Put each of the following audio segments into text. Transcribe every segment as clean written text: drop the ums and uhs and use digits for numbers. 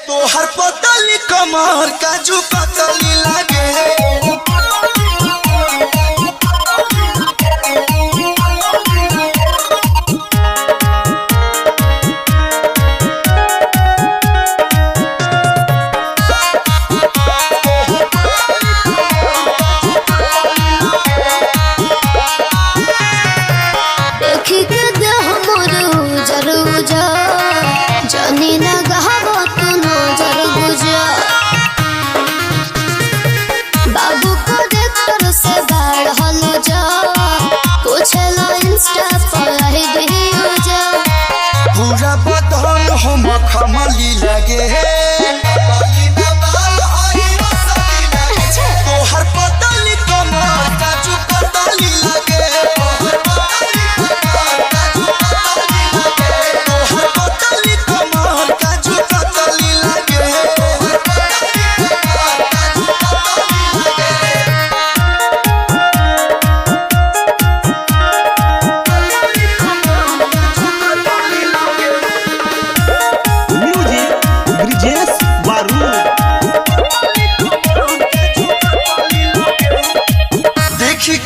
तोहर पतली कमर काजू कतली लागे पूरा बदन हम खमली लगे तोहर पतली कमर काजू कतली लगे तोहर पतली कमर काजू कतली लगे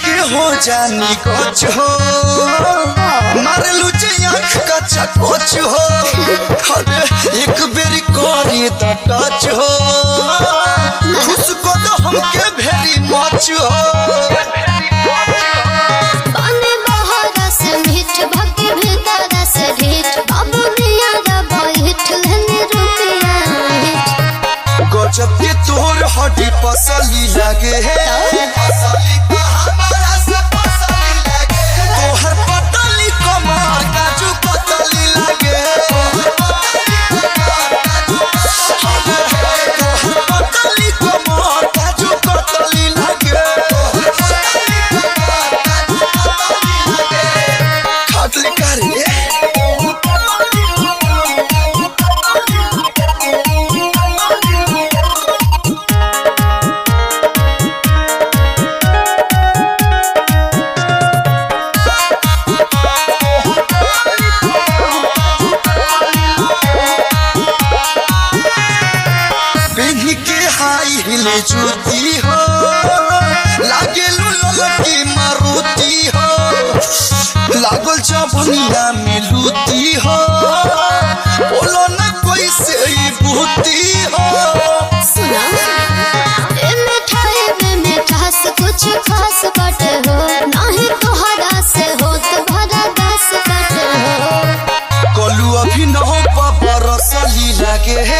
के हो जानी कुछ हो मारे लुचे आँख का चकोच हो अरे एक बेरी करी तो टच हो उसको तो हमके भेरी मच हो पानी बहरा से मीठ भक्ति भीतर से ढीठ बाबू मियां रा बैठ लेने रुपया गजब के तोर हड्डी पसली लगे है तोहर पतली कमर काजू कतली लगे तोहर पतली कमर काजू कतली लगे खाटली करे हिले जूती हो लागे लुलकी मारुति हो लागल चबनिया में लूती हो बोलो न कोई से बूती हो सुना ए मिठाई में मिठास कुछ खास बाटे हो नहीं तोहरा से हो तो भरा दस बाटे हो कलू अभी न हो बरसली लगे है